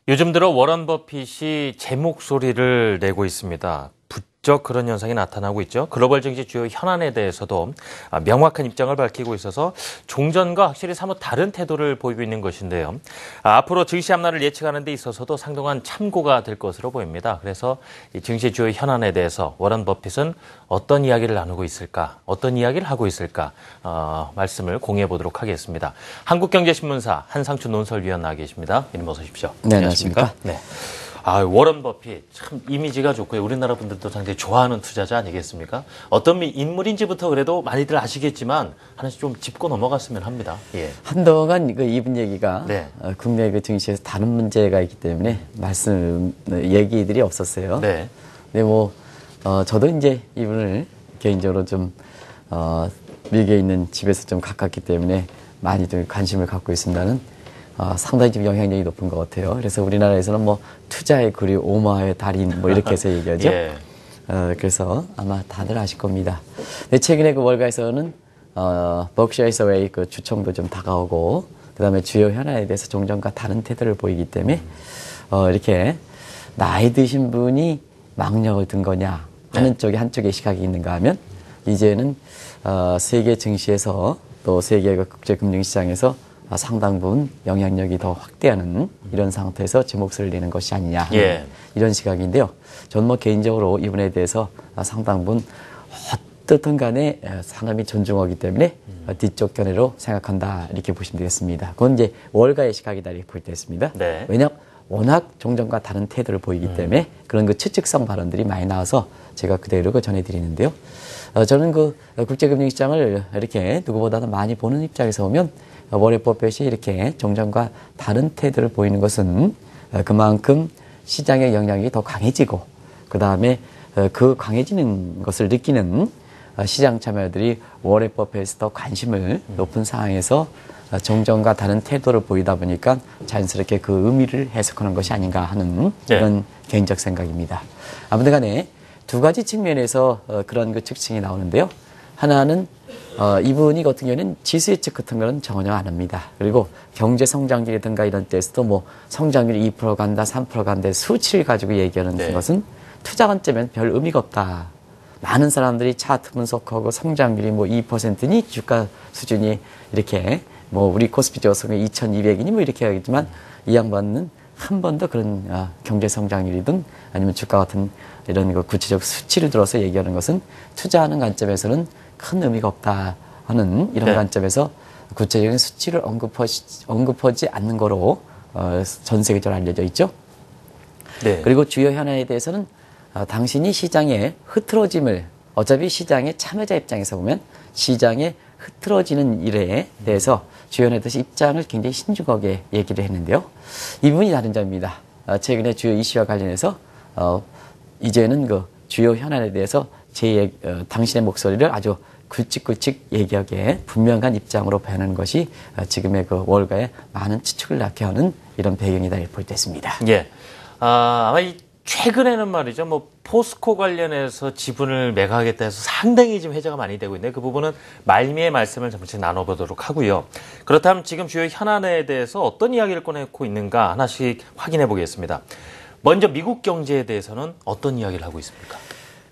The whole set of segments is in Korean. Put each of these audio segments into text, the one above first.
요즘 들어 워런 버핏이 제 목소리를 내고 있습니다. 부쩍 그런 현상이 나타나고 있죠. 글로벌 증시 주요 현안에 대해서도 명확한 입장을 밝히고 있어서 종전과 확실히 사뭇 다른 태도를 보이고 있는 것인데요. 앞으로 증시 앞날을 예측하는 데 있어서도 상당한 참고가 될 것으로 보입니다. 그래서 이 증시 주요 현안에 대해서 워런 버핏은 어떤 이야기를 나누고 있을까, 어떤 이야기를 하고 있을까 말씀을 공유해 보도록 하겠습니다. 한국경제신문사 한상춘 논설위원 나와 계십니다. 이님 어서 오십시오. 네, 안녕하십니까? 네. 워런 버핏 참 이미지가 좋고요. 우리나라 분들도 상당히 좋아하는 투자자 아니겠습니까? 어떤 인물인지부터 그래도 많이들 아시겠지만 하나씩 좀 짚고 넘어갔으면 합니다. 예. 한동안 이분 얘기가 네. 국내 증시에서 다른 문제가 있기 때문에 얘기들이 없었어요. 네. 근데 저도 이제 이분을 개인적으로 좀 미국에 있는 집에서 좀 가깝기 때문에 많이 좀 관심을 갖고 있습니다는. 상당히 좀 영향력이 높은 것 같아요. 그래서 우리나라에서는 투자의 구리, 오마의 달인 이렇게 해서 얘기하죠. 예. 그래서 아마 다들 아실 겁니다. 근데 최근에 월가에서는 버크셔 해서웨이 주총도 좀 다가오고 그다음에 주요 현안에 대해서 종전과 다른 태도를 보이기 때문에 이렇게 나이 드신 분이 망령을 든 거냐 하는 쪽에 한쪽에 시각이 있는가 하면 이제는 세계 증시에서 또 세계 국제 금융시장에서 상당 부분 영향력이 더 확대하는 이런 상태에서 제 목소리를 내는 것이 아니냐 하는 예. 이런 시각인데요. 저는 개인적으로 이분에 대해서 상당 부분 어떻든 간에 상당히 존중하기 때문에 뒤쪽 견해로 생각한다 이렇게 보시면 되겠습니다. 그건 이제 월가의 시각이다 이렇게 볼 때 있습니다. 네. 왜냐하면 워낙 종전과 다른 태도를 보이기 때문에 그런 추측성 발언들이 많이 나와서 제가 그대로 전해드리는데요. 저는 국제금융시장을 이렇게 누구보다도 많이 보는 입장에서 보면 워렌 버핏이 이렇게 종전과 다른 태도를 보이는 것은 그만큼 시장의 영향력이 더 강해지고 그 다음에 그 강해지는 것을 느끼는 시장 참여들이 워렌 버핏에 더 관심을 높은 상황에서 종전과 다른 태도를 보이다 보니까 자연스럽게 그 의미를 해석하는 것이 아닌가 하는 이런 개인적 생각입니다. 아무튼 간에 두 가지 측면에서 그런 특징이 나오는데요. 하나는 이분이 같은 경우에는 지수 예측 같은 거는 전혀 안 합니다. 그리고 경제 성장률이든가 이런 때에서도 성장률이 2% 간다, 3% 간다 수치를 가지고 얘기하는 것은 투자 관점에는 별 의미가 없다. 많은 사람들이 차트 분석하고 성장률이 2%니 주가 수준이 이렇게 우리 코스피 지수는 2200이니 이렇게 하겠지만 이 양반은 한 번도 그런 경제 성장률이든 아니면 주가 같은 이런 구체적 수치를 들어서 얘기하는 것은 투자하는 관점에서는 큰 의미가 없다 하는 이런 관점에서 구체적인 수치를 언급하지 않는 거로 전 세계적으로 알려져 있죠. 네. 그리고 주요 현안에 대해서는 당신이 시장의 흐트러짐을 어차피 시장의 참여자 입장에서 보면 시장의 흐트러지는 일에 대해서 주요 현안에 대해서 입장을 굉장히 신중하게 얘기를 했는데요. 이분이 다른 점입니다. 최근에 주요 이슈와 관련해서 이제는 주요 현안에 대해서 당신의 목소리를 아주 굵직굵직 얘기하게 분명한 입장으로 표현하는 것이 지금의 월가의 많은 추측을 낳게 하는 이런 배경이다 이렇게 볼 때 있습니다. 예. 아마 최근에는 말이죠. 포스코 관련해서 지분을 매각하겠다 해서 상당히 지금 회자가 많이 되고 있는데 그 부분은 말미의 말씀을 잠시 나눠보도록 하고요. 그렇다면 지금 주요 현안에 대해서 어떤 이야기를 꺼내고 있는가 하나씩 확인해 보겠습니다. 먼저 미국 경제에 대해서는 어떤 이야기를 하고 있습니까?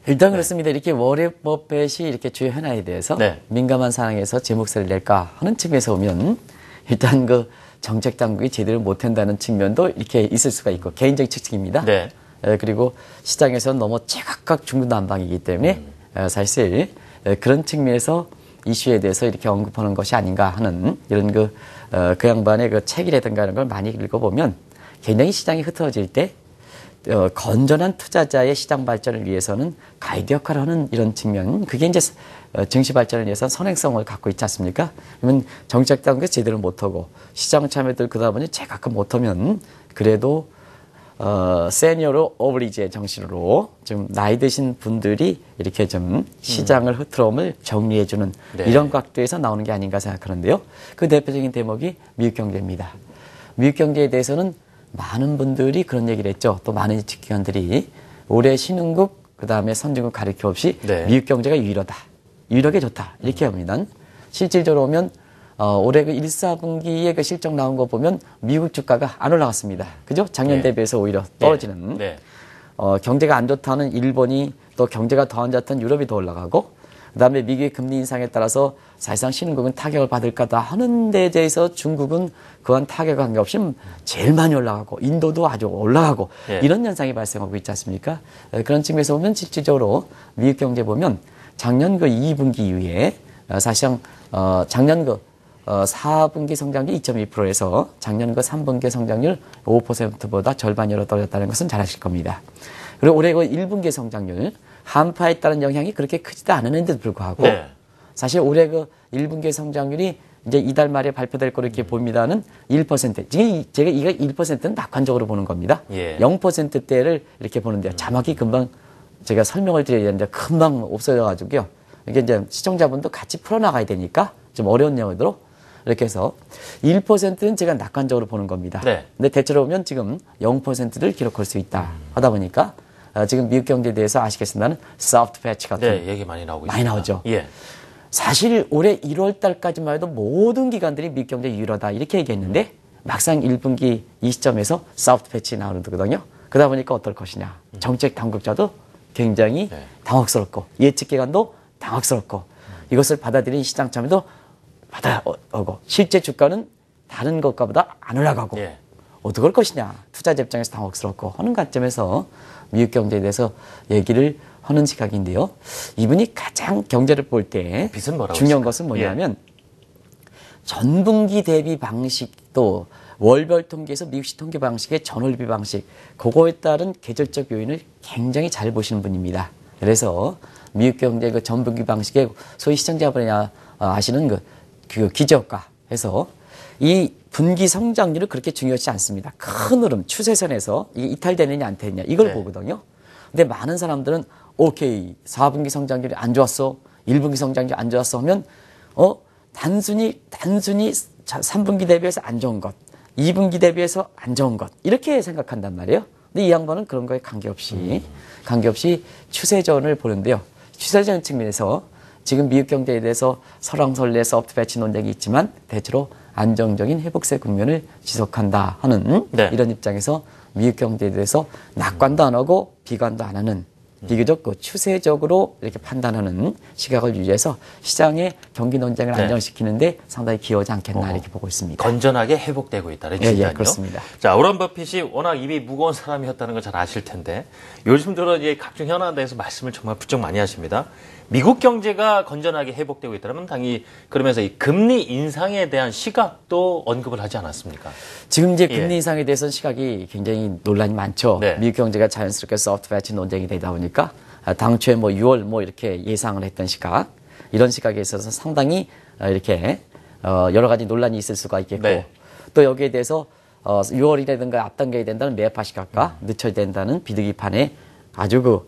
일단 그렇습니다. 이렇게 워렌 버핏이 이렇게 주요 현안에 대해서 민감한 상황에서 제 목소리를 낼까 하는 측면에서 보면 일단 정책 당국이 제대로 못한다는 측면도 이렇게 있을 수가 있고 개인적 측측입니다. 네. 그리고 시장에서는 너무 제각각 중구난방이기 때문에 사실 그런 측면에서 이슈에 대해서 이렇게 언급하는 것이 아닌가 하는 이런 그 양반의 책이라든가 이런 걸 많이 읽어보면 굉장히 시장이 흐트러질 때 건전한 투자자의 시장 발전을 위해서는 가이드 역할을 하는 이런 측면, 그게 이제 증시 발전을 위해서 선행성을 갖고 있지 않습니까? 그러면 정책 당국이 제대로 못하고 시장 참여들 그러다 보니 제각각 못하면 그래도 세니어로 오브리지의 정신으로 좀 나이 드신 분들이 이렇게 좀 시장을 흐트러움을 정리해주는 이런 각도에서 나오는 게 아닌가 생각하는데요. 그 대표적인 대목이 미국 경제입니다. 미국 경제에 대해서는 많은 분들이 그런 얘기를 했죠. 또 많은 예측기관들이 올해 신흥국 그다음에 선진국 가리켜 없이 미국 경제가 유일하다. 유일하게 좋다. 이렇게 합니다. 실질적으로 보면 올해 그 1, 4분기에 그 실적 나온 거 보면 미국 주가가 안 올라갔습니다. 그죠? 작년 예. 대비해서 오히려 떨어지는. 네. 경제가 안 좋다는 일본이 또 경제가 더 안 좋다는 유럽이 더 올라가고 그다음에 미국의 금리 인상에 따라서 사실상 신흥국은 타격을 받을까다 하는 데 대해서 중국은 그한 타격과 관계없이 제일 많이 올라가고 인도도 아주 올라가고 예. 이런 현상이 발생하고 있지 않습니까? 그런 측면에서 보면 실질적으로 미국 경제 보면 작년 그 2분기 이후에 사실상 작년 그 4분기 성장률 2.2%에서 작년 그 3분기 성장률 5%보다 절반으로 떨어졌다는 것은 잘 아실 겁니다. 그리고 올해 그 1분기 성장률 한파에 따른 영향이 그렇게 크지도 않은데도 불구하고 네. 사실 올해 그 1분기 성장률이 이제 이달 말에 발표될 거로 이렇게 봅니다는 1%. 지금 제가 이거 1%는 낙관적으로 보는 겁니다. 예. 0%대를 이렇게 보는데요. 자막이 금방 제가 설명을 드려야 되는데 금방 없어져가지고요. 이게 이제 시청자분도 같이 풀어나가야 되니까 좀 어려운 영어로 이렇게 해서 1%는 제가 낙관적으로 보는 겁니다. 네. 근데 대체로 보면 지금 0%를 기록할 수 있다 하다 보니까 지금 미국 경제에 대해서 아시겠습니다는 soft patch 같은 네, 얘기 많이 나오고 많이 있습니다. 나오죠. 예. 사실 올해 1월 달까지만 해도 모든 기관들이 미국 경제 유효하다 이렇게 얘기했는데 막상 1분기 이 시점에서 soft patch 나오는 거거든요. 그러다 보니까 어떨 것이냐. 정책 당국자도 굉장히 네. 당혹스럽고 예측 기관도 당혹스럽고 이것을 받아들인 시장 참여도 받아오고 실제 주가는 다른 것과보다 안 올라가고 예. 어떻게 할 것이냐. 투자자 입장에서 당혹스럽고 하는 관점에서 미국 경제에 대해서 얘기를 하는 시각인데요. 이분이 가장 경제를 볼 때 빛은 뭐라고 중요한 했을까요? 것은 뭐냐면 전분기 대비 방식도 월별 통계에서 미국식 통계 방식의 전월비 방식 그거에 따른 계절적 요인을 굉장히 잘 보시는 분입니다. 그래서 미국 경제 그 전분기 방식의 소위 시청자분이 아시는 그 기저효과 해서 이 분기 성장률은 그렇게 중요하지 않습니다. 큰 흐름, 추세선에서 이게 이탈되느냐 안 되느냐 이걸 네. 보거든요. 근데 많은 사람들은 오케이 4분기 성장률이 안 좋았어, 1분기 성장률이 안 좋았어 하면 단순히 3분기 대비해서 안 좋은 것, 2분기 대비해서 안 좋은 것 이렇게 생각한단 말이에요. 근데 이 양반은 그런 거에 관계없이 추세전을 보는데요. 추세전 측면에서 지금 미국 경제에 대해서 설왕설래 소프트 배치 논쟁이 있지만 대체로 안정적인 회복세 국면을 지속한다 하는 네. 이런 입장에서 미국 경제에 대해서 낙관도 안 하고 비관도 안 하는 비교적 그 추세적으로 이렇게 판단하는 시각을 유지해서 시장의 경기 논쟁을 네. 안정시키는데 상당히 기여하지 않겠나 이렇게 보고 있습니다. 건전하게 회복되고 있다는 예, 진단요. 그렇습니다. 자, 워런 버핏이 워낙 입이 무거운 사람이었다는 걸 잘 아실 텐데 요즘 들어 이제 각종 현안에 대해서 말씀을 정말 부쩍 많이 하십니다. 미국 경제가 건전하게 회복되고 있다면 당연히 그러면서 이 금리 인상에 대한 시각도 언급을 하지 않았습니까? 지금 이제 예. 금리 인상에 대해서는 시각이 굉장히 논란이 많죠. 네. 미국 경제가 자연스럽게 소프트 배치 논쟁이 되다 보니까 당초에 6월 이렇게 예상을 했던 시각 이런 시각에 있어서 상당히 이렇게 여러 가지 논란이 있을 수가 있겠고 네. 또 여기에 대해서 6월이라든가 앞당겨야 된다는 매파 시각과 늦춰야 된다는 비둘기판에 아주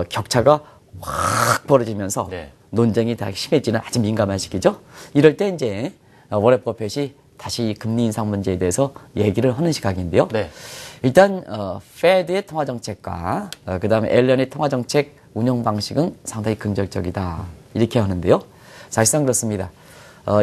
격차가 확 벌어지면서 네. 논쟁이 다 심해지는 아주 민감한 시기죠. 이럴 때 이제 워렌 버핏이 다시 금리 인상 문제에 대해서 얘기를 하는 시각인데요. 네. 일단 페드의 통화 정책과 그다음에 앨런의 통화 정책 운영 방식은 상당히 긍정적이다 이렇게 하는데요. 사실상 그렇습니다.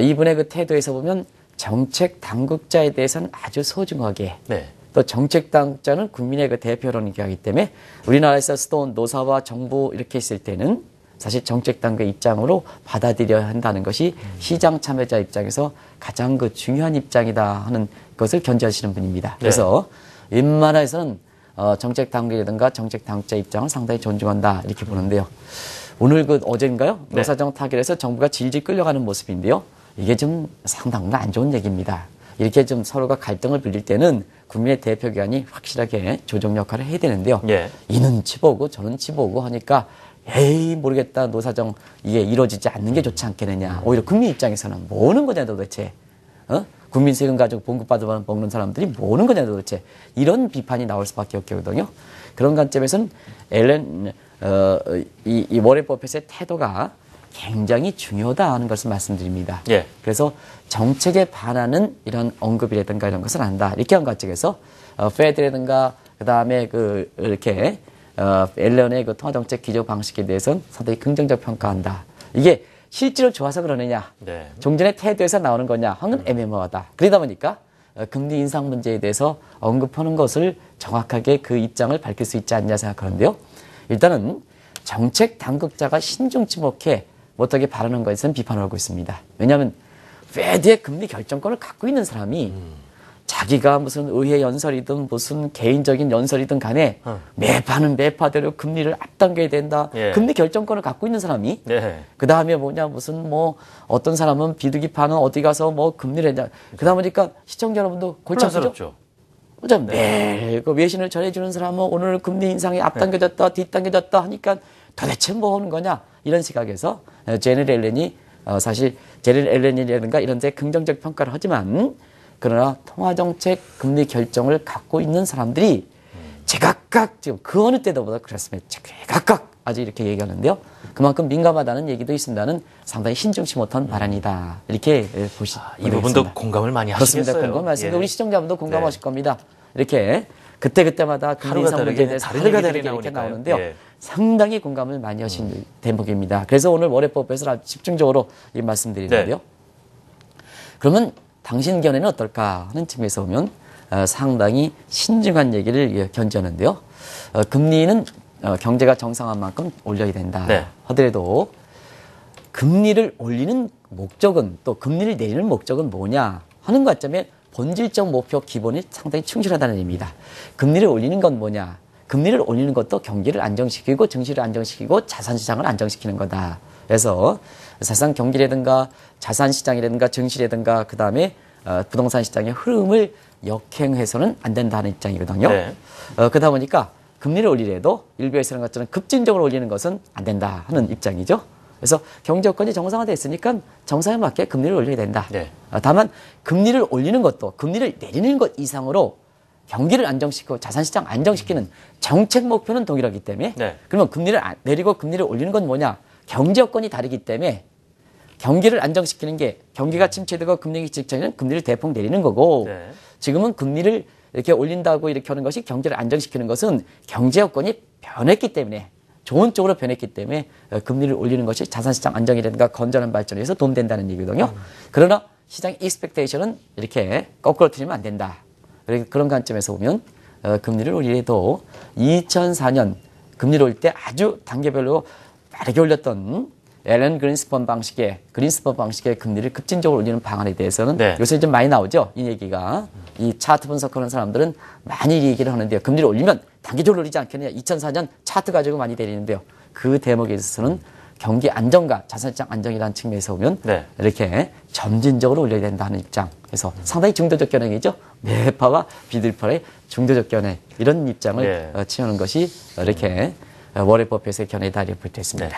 이분의 그 태도에서 보면 정책 당국자에 대해서는 아주 소중하게 네. 또 정책 당국자는 국민의 그 대표론이기 하기 때문에 우리나라에서 또 노사와 정부 이렇게 있을 때는 사실 정책 당국의 입장으로 받아들여야 한다는 것이 시장 참여자 입장에서 가장 그 중요한 입장이다 하는 것을 견지하시는 분입니다. 그래서 웬만해서는 정책 당국이라든가 정책 당국자 입장을 상당히 존중한다 이렇게 보는데요. 오늘 어젠가요? 네. 노사정 타결에서 정부가 질질 끌려가는 모습인데요. 이게 좀 상당히 안 좋은 얘기입니다. 이렇게 좀 서로가 갈등을 빌릴 때는 국민의 대표기관이 확실하게 조정 역할을 해야 되는데요. 예. 이는 치보고 저는 치보고 하니까 에이 모르겠다 노사정 이게 이루어지지 않는 게 좋지 않겠느냐. 오히려 국민 입장에서는 뭐는 거냐 도대체. 국민 세금 가지고 봉급받아 먹는 사람들이 뭐는 거냐 도대체. 이런 비판이 나올 수밖에 없거든요. 그런 관점에서는 이 워렌 버핏의 태도가 굉장히 중요하다 하는 것을 말씀드립니다. 예. 그래서 정책에 반하는 이런 언급이라든가 이런 것을 한다. 이렇게 한 관점에서 페드라든가 그다음에 앨런의 그 통화 정책 기조 방식에 대해서는 상당히 긍정적 평가한다. 이게 실제로 좋아서 그러느냐, 네. 종전의 태도에서 나오는 거냐 하는 애매모호하다. 그러다 보니까 금리 인상 문제에 대해서 언급하는 것을 정확하게 그 입장을 밝힐 수 있지 않냐 생각하는데요. 일단은 정책 당국자가 신중지목해 못하게 바라는 것에는 비판을 하고 있습니다. 왜냐하면 페드의 금리 결정권을 갖고 있는 사람이 자기가 무슨 의회 연설이든 무슨 개인적인 연설이든 간에 매파는 매파대로 금리를 앞당겨야 된다. 예. 금리 결정권을 갖고 있는 사람이 네. 그 다음에 뭐냐 무슨 뭐 어떤 사람은 비둘기파는 어디 가서 뭐 금리를 했냐. 그러다 보니까 시청자 여러분도 골치 아프죠? 혼란스럽죠. 그죠? 매일 그 외신을 전해주는 사람은 오늘 금리 인상이 앞당겨졌다 뒷당겨졌다 하니까 도대체 뭐 하는 거냐 이런 시각에서 제넷 앨런이 사실 제넷 앨런이라든가 이런 데 긍정적 평가를 하지만 그러나 통화정책 금리 결정을 갖고 있는 사람들이 제각각 지금 그 어느 때보다 그렇습니다. 제각각 아주 이렇게 얘기하는데요. 그만큼 민감하다는 얘기도 있습니다는 상당히 신중치 못한 발언이다. 이렇게 이 부분도 공감을 많이 그렇습니다. 하시겠어요. 공감하십니다. 예. 우리 시청자분도 공감하실 겁니다. 이렇게 그때그때마다 금리 인상 문제에 대해서 다른 하루가 얘기들이 다르게 이렇게 나오니까요. 나오는데요. 예. 상당히 공감을 많이 하신 대목입니다. 그래서 오늘 월요법에서 아주 집중적으로 이 말씀드리는데요. 네. 그러면 당신 견해는 어떨까 하는 측면에서 보면 상당히 신중한 얘기를 견지하는데요. 금리는 경제가 정상한 만큼 올려야 된다 네. 하더라도 금리를 올리는 목적은 또 금리를 내리는 목적은 뭐냐 하는 관점에 본질적 목표 기본이 상당히 충실하다는 의미입니다. 금리를 올리는 건 뭐냐? 금리를 올리는 것도 경기를 안정시키고 증시를 안정시키고 자산시장을 안정시키는 거다. 그래서 사실상 경기라든가 자산시장이라든가 증시라든가 그다음에 부동산 시장의 흐름을 역행해서는 안 된다는 입장이거든요. 네. 그러다 보니까 금리를 올리려도 일부에서 하는 것처럼 급진적으로 올리는 것은 안 된다 하는 입장이죠. 그래서 경제 여건이 정상화되어 있으니까 정상에 맞게 금리를 올려야 된다. 네. 다만 금리를 올리는 것도 금리를 내리는 것 이상으로 경기를 안정시키고 자산시장 안정시키는 정책 목표는 동일하기 때문에 네. 그러면 금리를 내리고 금리를 올리는 건 뭐냐? 경제 여건이 다르기 때문에 경기를 안정시키는 게 경기가 침체되고 금리가 직전에는 금리를 대폭 내리는 거고 네. 지금은 금리를 이렇게 올린다고 이렇게 하는 것이 경제를 안정시키는 것은 경제 여건이 변했기 때문에 좋은 쪽으로 변했기 때문에 금리를 올리는 것이 자산시장 안정이라든가 건전한 발전에 위해서 도움된다는 얘기거든요. 그러나 시장 익스펙테이션은 이렇게 거꾸로 틀리면 안 된다. 그런 관점에서 보면 금리를 올리려도 2004년 금리를 올릴 때 아주 단계별로 빠르게 올렸던 앨런 그린스펀 방식의 금리를 급진적으로 올리는 방안에 대해서는 네. 요새 좀 많이 나오죠. 이 얘기가. 이 차트 분석하는 사람들은 많이 이 얘기를 하는데요. 금리를 올리면 단기적으로 올리지 않겠느냐. 2004년 차트 가지고 많이 내리는데요. 그 대목에 있어서는 경기 안정과 자산시장 안정이라는 측면에서 보면 네. 이렇게 점진적으로 올려야 된다는 입장. 그래서 상당히 중도적 견해이죠. 매파와 비둘파의 중도적 견해. 이런 입장을 네. 취하는 것이 이렇게 월요법에서의 견해다 이렇게 볼 수 있습니다.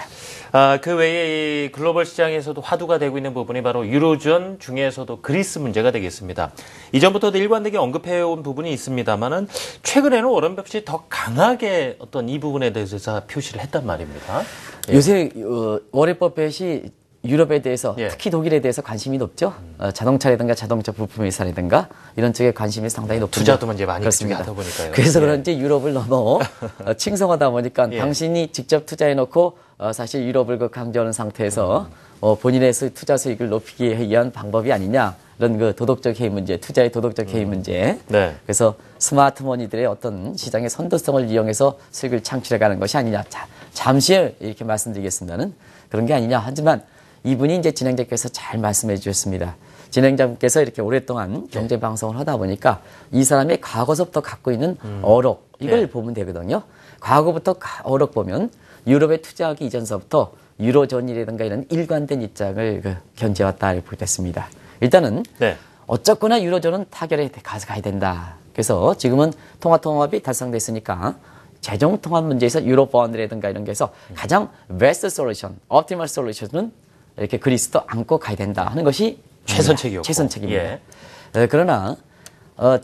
그 외에 이 글로벌 시장에서도 화두가 되고 있는 부분이 바로 유로존 중에서도 그리스 문제가 되겠습니다. 이전부터도 일관되게 언급해온 부분이 있습니다만은 최근에는 워런 버핏이 더 강하게 어떤 이 부분에 대해서 표시를 했단 말입니다. 예. 요새 월요법이 유럽에 대해서 예. 특히 독일에 대해서 관심이 높죠. 자동차라든가 자동차 부품 회사라든가 이런 쪽에 관심이 상당히 높습니다. 투자도 이제 많이 그쪽에 하다 보니까요. 그래서 예. 그런지 유럽을 너무 칭송하다 보니까 예. 당신이 직접 투자해놓고 사실 유럽을 강조하는 상태에서 본인의 투자 수익을 높이기 위한 방법이 아니냐. 이런 그 도덕적 해이 문제, 투자의 도덕적 해이 문제. 네. 그래서 스마트머니들의 어떤 시장의 선도성을 이용해서 수익을 창출해가는 것이 아니냐. 잠시 이렇게 말씀드리겠습니다는 그런 게 아니냐. 하지만 이분이 이제 진행자께서 잘 말씀해 주셨습니다. 진행자분께서 이렇게 오랫동안 경제 방송을 하다 보니까 이 사람의 과거서부터 갖고 있는 어록 이걸 네. 보면 되거든요. 과거부터 어록 보면 유럽에 투자하기 이전서부터 유로존이라든가 이런 일관된 입장을 견지해왔다 이렇게 보겠습니다. 일단은 네. 어쨌거나 유로존은 타결에 가야 된다. 그래서 지금은 통합이 달성됐으니까 재정 통합 문제에서 유로 본드라든가 이런 게서 가장 베스트 솔루션, 옵티멀 솔루션은 이렇게 그리스도 안고 가야 된다 하는 것이 최선책이었고. 최선책입니다. 예. 그러나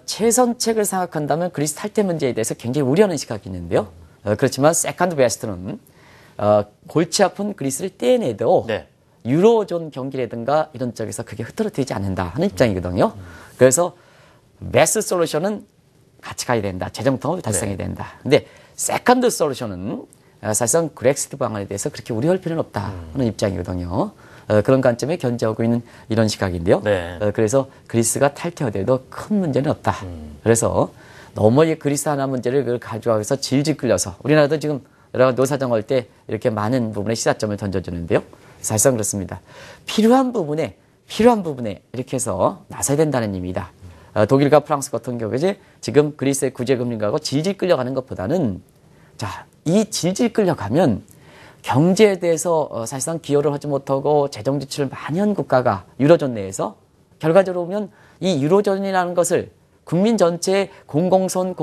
최선책을 생각한다면 그리스 탈퇴 문제에 대해서 굉장히 우려하는 시각이 있는데요. 그렇지만 세컨드 베스트는 골치 아픈 그리스를 떼내도 네. 유로존 경기라든가 이런 쪽에서 그게 흐트러뜨리지 않는다 하는 입장이거든요. 그래서 베스트 솔루션은 같이 가야 된다. 재정 통합을 달성해야 된다. 근데 세컨드 솔루션은 사실상 그렉시트 방안에 대해서 그렇게 우려할 필요는 없다 하는 입장이거든요. 그런 관점에 견지하고 있는 이런 시각인데요. 네. 그래서 그리스가 탈퇴하더라도 큰 문제는 없다. 그래서 너무 이 그리스 하나 문제를 그걸 가져와서 질질 끌려서 우리나라도 지금 여러 가지 노사정 할 때 이렇게 많은 부분에 시사점을 던져주는데요. 사실상 그렇습니다. 필요한 부분에 이렇게 해서 나서야 된다는 의미입니다. 독일과 프랑스 같은 경우에 지금 그리스의 구제금리가고 질질 끌려가는 것보다는 자, 이 질질 끌려가면 경제에 대해서 사실상 기여를 하지 못하고 재정 지출을 많이 한 국가가 유로존 내에서 결과적으로 보면 이 유로존이라는 것을 국민 전체의 공공선,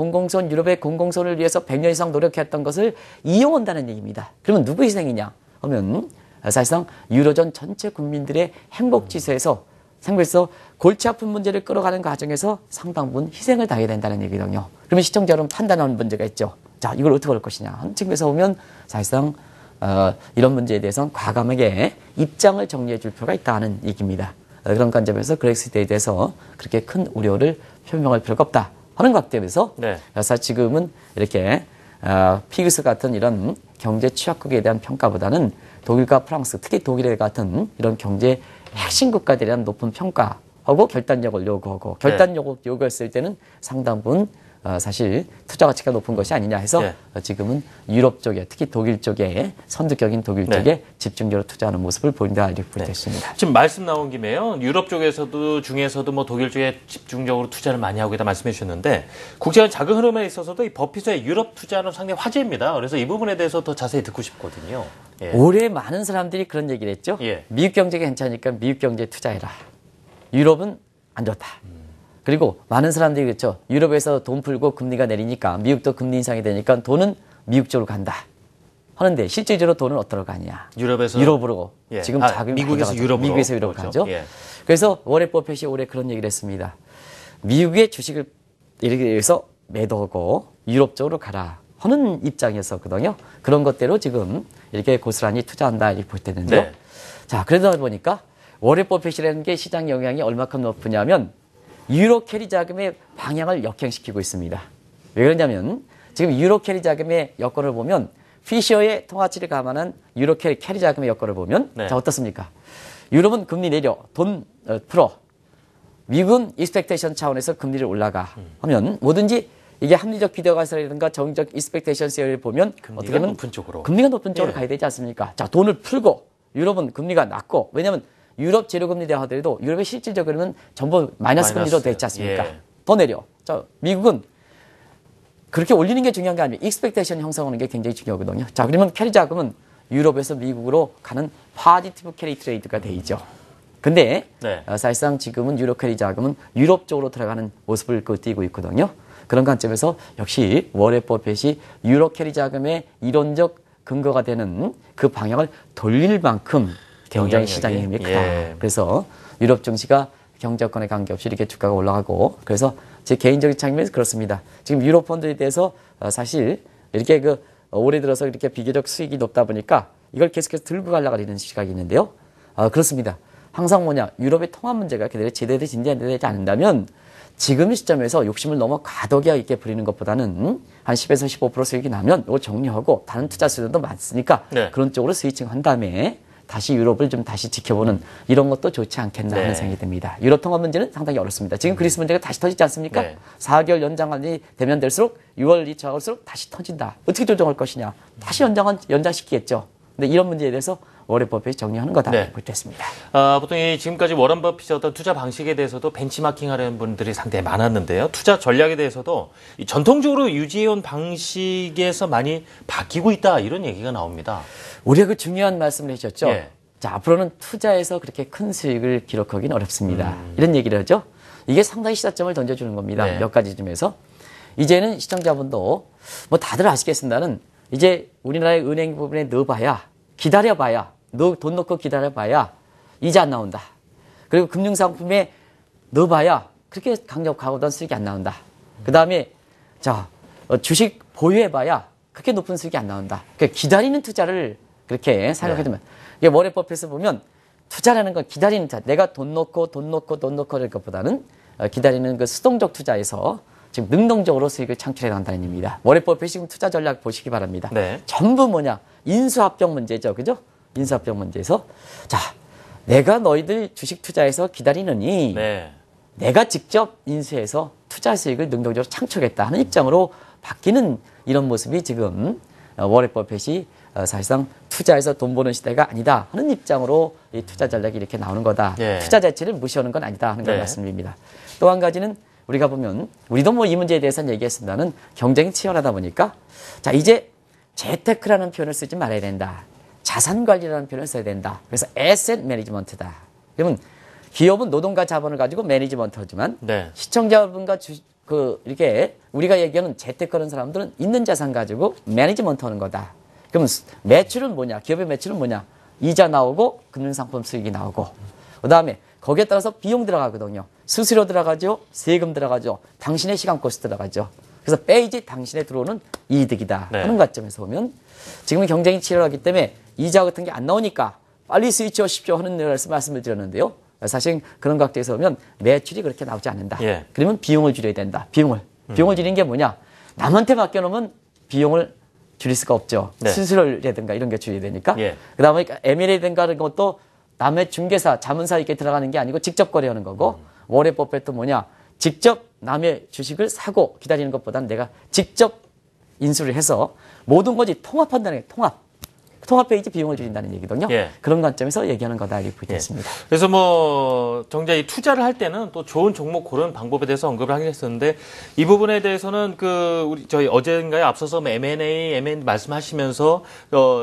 유럽의 공공선을 위해서 100년 이상 노력했던 것을 이용한다는 얘기입니다. 그러면 누구 희생이냐 하면 사실상 유로존 전체 국민들의 행복지수에서 생각해서 골치 아픈 문제를 끌어가는 과정에서 상당 부분 희생을 당해야 된다는 얘기거든요. 그러면 시청자 여러분 판단하는 문제가 있죠. 자, 이걸 어떻게 할 것이냐 하는 측면에서 보면 사실상 이런 문제에 대해서는 과감하게 입장을 정리해 줄 필요가 있다는 얘기입니다. 그런 관점에서 그렉시트에 대해서 그렇게 큰 우려를 표명할 필요가 없다 하는 관점에서 네. 사실 지금은 이렇게 피그스 같은 이런 경제 취약국에 대한 평가보다는 독일과 프랑스, 특히 독일에 같은 이런 경제 핵심 국가들에 대한 높은 평가하고 결단력을 요구하고 결단력을 요구했을 때는 상당 부분 사실 투자 가치가 높은 것이 아니냐 해서 지금은 유럽 쪽에 특히 독일 쪽에 선두격인 독일 쪽에 집중적으로 투자하는 모습을 보인다 이렇게 볼 수 있습니다. 지금 말씀 나온 김에요. 유럽 쪽에서도 중에서도 뭐 독일 쪽에 집중적으로 투자를 많이 하고 있다 말씀해 주셨는데 국제적인 자금 흐름에 있어서도 이 버핏의 유럽 투자는 상당히 화제입니다. 그래서 이 부분에 대해서 더 자세히 듣고 싶거든요. 예. 올해 많은 사람들이 그런 얘기를 했죠. 미국 경제가 괜찮으니까 미국 경제에 투자해라. 유럽은 안 좋다. 그리고 많은 사람들이 그렇죠. 유럽에서 돈 풀고 금리가 내리니까 미국도 금리 인상이 되니까 돈은 미국 쪽으로 간다. 하는데 실질적으로 돈은 어디로 가냐. 유럽으로. 지금 자금이 미국에서 유럽으로. 그렇죠. 가죠. 그래서 워렌 버핏이 올해 그런 얘기를 했습니다. 미국의 주식을 이렇게 해서 매도하고 유럽 쪽으로 가라. 하는 입장이었었거든요. 그런 것대로 지금 이렇게 고스란히 투자한다 이렇게 볼 때는데요. 자, 그러다 보니까 워렌 버핏이라는 게 시장 영향이 얼마큼 높으냐면 유로 캐리 자금의 방향을 역행시키고 있습니다. 왜 그러냐면 지금 유로 캐리 자금의 여건을 보면 피셔의 통화치를 감안한 유로 캐리 자금의 여건을 보면 자, 어떻습니까? 유럽은 금리 내려 돈 풀어. 미국은 익스펙테이션 차원에서 금리를 올라가 하면 뭐든지 이게 합리적 기대가설이라든가 정적 익스펙테이션 세어를 보면 어떻게 보면 금리가 높은 쪽으로 가야 되지 않습니까? 자, 돈을 풀고 유럽은 금리가 낮고 왜냐하면 유럽 제로금리 대화 하더라도 유럽의 실질적으로는 전부 마이너스 금리로 됐지 않습니까? 더 내려. 자, 미국은 그렇게 올리는 게 중요한 게 아니에요. 익스펙테이션 형성하는 게 굉장히 중요하거든요. 자, 그러면 캐리 자금은 유럽에서 미국으로 가는 파지티브 캐리 트레이드가 돼 있죠. 근데 사실상 지금은 유럽 캐리 자금은 유럽 쪽으로 들어가는 모습을 띄고 있거든요. 그런 관점에서 역시 워렌 버핏이 유럽 캐리 자금의 이론적 근거가 되는 그 방향을 돌릴 만큼 굉장히 시장의 힘이 크다. 그래서 유럽 증시가 경제권에 관계없이 이렇게 주가가 올라가고 그래서 제 개인적인 측면에서 그렇습니다. 지금 유럽 펀드에 대해서 사실 이렇게 올해 들어서 이렇게 비교적 수익이 높다 보니까 이걸 계속해서 들고 가려고 하는 시각이 있는데요. 그렇습니다. 항상 유럽의 통화 문제가 제대로 진지되지 않는다면 지금 시점에서 욕심을 너무 과도하게 있게 부리는 것보다는 한 10에서 15% 수익이 나면 이거 정리하고 다른 투자 수단도 많으니까 그런 쪽으로 스위칭 한 다음에 다시 유럽을 좀 다시 지켜보는 이런 것도 좋지 않겠나 하는 생각이 듭니다. 유럽 통화 문제는 상당히 어렵습니다. 지금 그리스 문제가 다시 터지지 않습니까? 4개월 연장이 되면 될수록 6월 지나갈수록 다시 터진다. 어떻게 조정할 것이냐. 다시 연장시키겠죠. 근데 이런 문제에 대해서 워렌 버핏이 정리하는 거다. 볼 때 있습니다. 보통 지금까지 워렌 버핏의 어떤 투자 방식에 대해서도 벤치마킹 하려는 분들이 상당히 많았는데요. 투자 전략에 대해서도 전통적으로 유지해온 방식에서 많이 바뀌고 있다. 이런 얘기가 나옵니다. 우리가 그 중요한 말씀을 해주셨죠. 자, 앞으로는 투자에서 그렇게 큰 수익을 기록하기는 어렵습니다. 이런 얘기를 하죠. 이게 상당히 시사점을 던져주는 겁니다. 몇 가지 점에서. 이제는 시청자분도 뭐 다들 아시겠습니다는 이제 우리나라의 은행 부분에 넣어봐야 기다려봐야 돈 넣고 기다려봐야 이자 안 나온다. 그리고 금융상품에 넣어봐야 그렇게 강력하고던 수익이 안 나온다. 그 다음에 자 주식 보유해봐야 그렇게 높은 수익이 안 나온다. 그러니까 기다리는 투자를 그렇게 생각해 두면 이게 워렌 버핏을 보면 투자라는 건 기다리는 투자. 내가 돈 넣고 할 것보다는 기다리는 그 수동적 투자에서 지금 능동적으로 수익을 창출해 나간다는 의미입니다. 워렌 버핏 지금 투자 전략 보시기 바랍니다. 전부 인수합병 문제죠. 그죠? 인수합병 문제에서. 자, 내가 너희들 주식 투자해서 기다리느니 네. 내가 직접 인수해서 투자 수익을 능동적으로 창출하겠다 하는 입장으로 바뀌는 이런 모습이 지금 워렌 버핏이 사실상 투자해서 돈 버는 시대가 아니다 하는 입장으로 이 투자 전략이 이렇게 나오는 거다. 네. 투자 자체를 무시하는 건 아니다 하는 걸 네. 말씀드립니다. 또 한 가지는 우리가 보면 우리도 뭐 이 문제에 대해서는 얘기했습니다는 경쟁이 치열하다 보니까 자 이제 재테크라는 표현을 쓰지 말아야 된다. 자산 관리라는 표현을 써야 된다. 그래서 에셋 매니지먼트다. 그러면 기업은 노동과 자본을 가지고 매니지먼트지만 네. 시청자분과 이렇게 우리가 얘기하는 재테크하는 사람들은 있는 자산 가지고 매니지먼트 하는 거다. 그러면 매출은 뭐냐? 기업의 매출은 뭐냐? 이자 나오고 금융상품 수익이 나오고 그다음에 거기에 따라서 비용 들어가거든요. 수수료 들어가죠. 세금 들어가죠. 당신의 시간 코스트 들어가죠. 그래서 빼야지 당신에 들어오는 이득이다 네. 하는 관점에서 보면 지금은 경쟁이 치열하기 때문에 이자 같은 게 안 나오니까 빨리 스위치하십시오 하는 말씀을 드렸는데요. 사실 그런 각도에서 보면 매출이 그렇게 나오지 않는다. 예. 그러면 비용을 줄여야 된다. 비용을 줄이는 게 뭐냐? 남한테 맡겨놓으면 비용을 줄일 수가 없죠. 네. 수수료라든가 이런 게 줄여야 되니까. 예. 그다음에 M&A든가 이런 것도 남의 중개사, 자문사 이렇게 들어가는 게 아니고 직접 거래하는 거고 워렌 버핏도 뭐냐? 직접 남의 주식을 사고 기다리는 것보다는 내가 직접 인수를 해서 모든 것이 통합한다는 게 통합해야지 비용을 줄인다는 얘기거든요. 예. 그런 관점에서 얘기하는 거다 이렇게 예. 보겠습니다. 그래서 뭐 정작 이 투자를 할 때는 또 좋은 종목 고르는 방법에 대해서 언급을 하긴 했었는데 이 부분에 대해서는 우리 저희 어젠가에 앞서서 뭐 M&A 말씀하시면서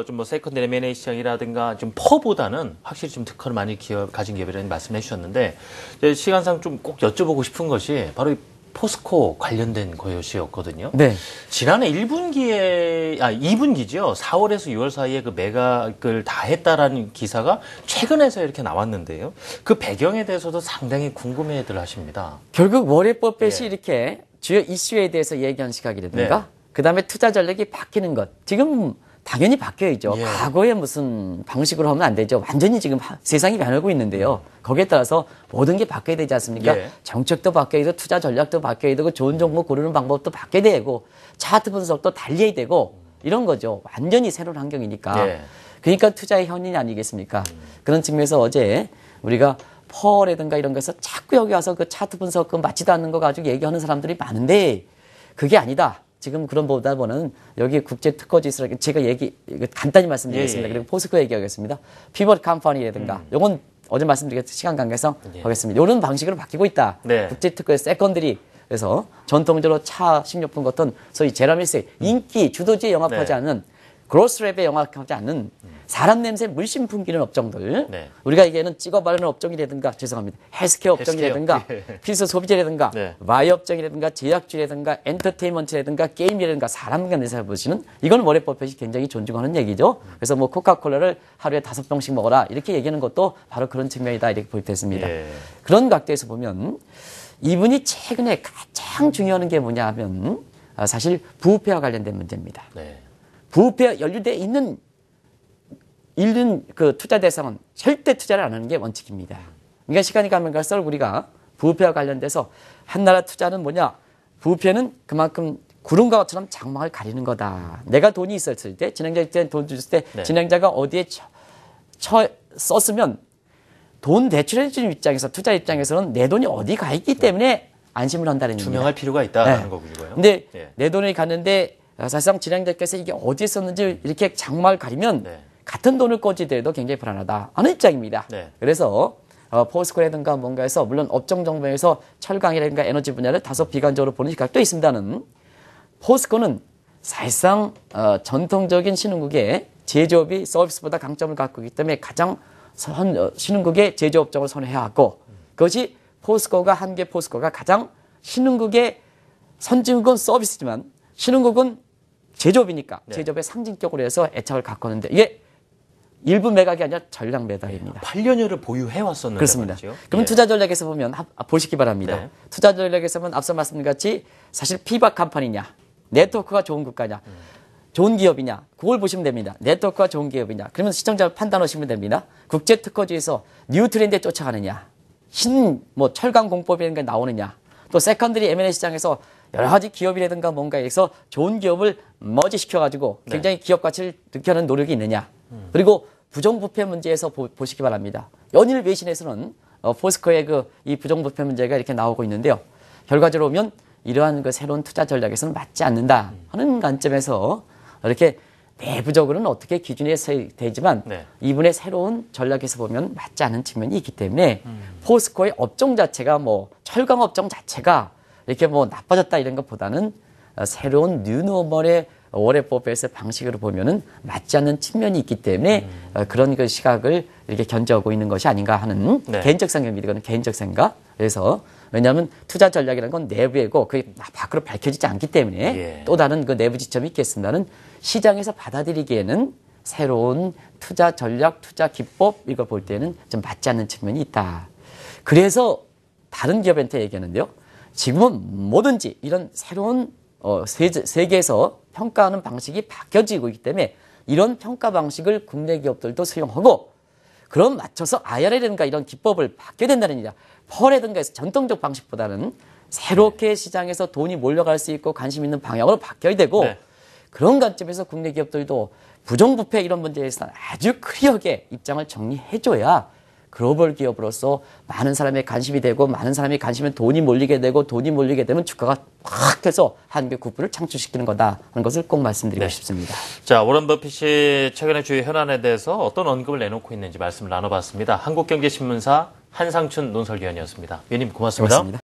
좀 뭐 세컨드 M&A 시장이라든가 좀 퍼보다는 확실히 좀 특허를 많이 가진 기업이라는 말씀을 해주셨는데 이제 시간상 좀 꼭 여쭤보고 싶은 것이 바로 이 포스코 관련된 것이었거든요. 네. 지난해 2분기죠. 4월에서 6월 사이에 그 매각을 다 했다라는 기사가 최근에서 이렇게 나왔는데요. 그 배경에 대해서도 상당히 궁금해들 하십니다. 결국 워렌 버핏이 예. 이렇게 주요 이슈에 대해서 얘기하는 시각이라든가 네. 그다음에 투자 전략이 바뀌는 것. 지금 당연히 바뀌어야죠. 예. 과거에 무슨 방식으로 하면 안 되죠. 완전히 지금 세상이 변하고 있는데요. 거기에 따라서 모든 게 바뀌어야 되지 않습니까? 예. 정책도 바뀌어야 되고 투자 전략도 바뀌어야 되고 좋은 종목 고르는 방법도 바뀌어야 되고 차트 분석도 달려야 되고 이런 거죠. 완전히 새로운 환경이니까. 예. 그러니까 투자의 현인이 아니겠습니까? 그런 측면에서 어제 우리가 퍼라든가 이런 거에서 자꾸 여기 와서 그 차트 분석 그 맞지도 않는 거 가지고 얘기하는 사람들이 많은데 그게 아니다. 지금 그런 보다는 여기 국제 특허 지수라 제가 간단히 말씀드리겠습니다. 예, 예. 그리고 포스코 얘기하겠습니다. 피벗 컴퍼니라든가 요건 어제 말씀드렸던 시간 관계상 하겠습니다. 이런 방식으로 바뀌고 있다. 네. 국제 특허의 세컨드리 그래서 전통적으로 차, 식료품 같은 소위 제라밀스의 인기 주도지에 영합하지 네. 않는 그로스랩에 영합하지 않는 사람 냄새 물씬 풍기는 업종들 네. 우리가 얘기하는 찍어 바르는 업종이라든가 죄송합니다. 헬스케어 업종이라든가 헬스케어. 필수 소비재라든가 네. 와이 업종이라든가 제약주라든가 엔터테인먼트라든가 게임이라든가 사람 냄새 보시는 이건 워렌 버핏이 굉장히 존중하는 얘기죠. 그래서 뭐 코카콜라를 하루에 5병씩 먹어라 이렇게 얘기하는 것도 바로 그런 측면이다 이렇게 보입됐습니다. 예. 그런 각도에서 보면 이분이 최근에 가장 중요한 게 뭐냐 하면 사실 부패와 관련된 문제입니다. 네. 부패와 연루되어 있는 그 투자 대상은 절대 투자를 안 하는 게 원칙입니다. 그러니까 시간이 가면 갈수록 우리가 부패와 관련돼서 한 나라 투자는 뭐냐? 부패는 그만큼 구름과 것처럼 장막을 가리는 거다. 내가 돈이 있었을 때, 진행자한테 돈 줬을 때, 네. 진행자가 어디에 썼으면 돈 대출해 주는 입장에서, 투자 입장에서는 내 돈이 어디 가 있기 때문에 안심을 한다는 얘기입니다. 투명할 필요가 있다는 네. 거고요. 근데 예. 내 돈이 갔는데 사실상 진행자께서 이게 어디에 썼는지 이렇게 장막을 가리면 네. 같은 돈을 꽂이더라도 굉장히 불안하다 하는 입장입니다. 네. 그래서 포스코라든가 뭔가에서 물론 업종 정보에서 철강이라든가 에너지 분야를 다소 비관적으로 보는 시각도 있습니다는 포스코는 사실상 전통적인 신흥국의 제조업이 서비스보다 강점을 갖고 있기 때문에 가장 신흥국의 제조업종을 선회해야 하고 그것이 한계 포스코가 가장 신흥국의 선진국은 서비스지만 신흥국은 제조업이니까 네. 제조업의 상징격으로 해서 애착을 갖고 있는데 이게 일부 매각이 아니라 전략 매각입니다. 8년여를 보유해 왔었는데 그렇습니다. 말이죠. 그럼 예. 투자 전략에서 보면 보시기 바랍니다. 네. 투자 전략에서 보면 앞서 말씀드린 같이 사실 피박 컴퍼니냐, 네트워크가 좋은 국가냐, 좋은 기업이냐, 그걸 보시면 됩니다. 네트워크가 좋은 기업이냐. 그러면 시청자 판단하시면 됩니다. 국제 특허주에서 뉴 트렌드에 쫓아가느냐, 철강 공법이라는 게 나오느냐, 또 세컨드리 M&A 시장에서 여러 가지 기업이라든가 뭔가에서 좋은 기업을 머지시켜가지고 굉장히 기업 가치를 느끼는 노력이 있느냐. 그리고 부정부패 문제에서 보시기 바랍니다. 연일 외신에서는 포스코의 이 부정부패 문제가 이렇게 나오고 있는데요. 결과적으로 보면 이러한 그 새로운 투자 전략에서는 맞지 않는다 하는 관점에서 이렇게 내부적으로는 어떻게 기준이 되지만 네. 이분의 새로운 전략에서 보면 맞지 않은 측면이 있기 때문에 포스코의 업종 자체가 뭐 철강 업종 자체가 이렇게 뭐 나빠졌다 이런 것보다는 새로운 뉴노멀의 월해법에서 방식으로 보면은 맞지 않는 측면이 있기 때문에 그런 그 시각을 이렇게 견제하고 있는 것이 아닌가 하는 네. 개인적 생각입니다. 이건 개인적 생각. 그래서 왜냐하면 투자 전략이라는 건 내부이고 그게 밖으로 밝혀지지 않기 때문에 예. 또 다른 그 내부 지점이 있겠습니다는 시장에서 받아들이기에는 새로운 투자 전략, 투자 기법 이걸 볼 때는 좀 맞지 않는 측면이 있다. 그래서 다른 기업한테 얘기하는데요. 지금은 뭐든지 이런 새로운 세계에서 평가하는 방식이 바뀌어지고 있기 때문에 이런 평가 방식을 국내 기업들도 수용하고 그럼 맞춰서 IR이라든가 이런 기법을 바뀌어야 된다는 얘기다. 펄이라든가 해서 전통적 방식보다는 새롭게 시장에서 돈이 몰려갈 수 있고 관심 있는 방향으로 바뀌어야 되고 네. 그런 관점에서 국내 기업들도 부정부패 이런 문제에서는 아주 클리어하게 입장을 정리해줘야 글로벌 기업으로서 많은 사람의 관심이 되고 많은 사람이 관심은 돈이 몰리게 되고 돈이 몰리게 되면 주가가 확 해서 한국의 국부를 창출시키는 거다 하는 것을 꼭 말씀드리고 네. 싶습니다. 자, 워런 버핏이 최근의 주요 현안에 대해서 어떤 언급을 내놓고 있는지 말씀을 나눠봤습니다. 한국경제신문사 한상춘 논설위원이었습니다. 위원님 고맙습니다. 고맙습니다.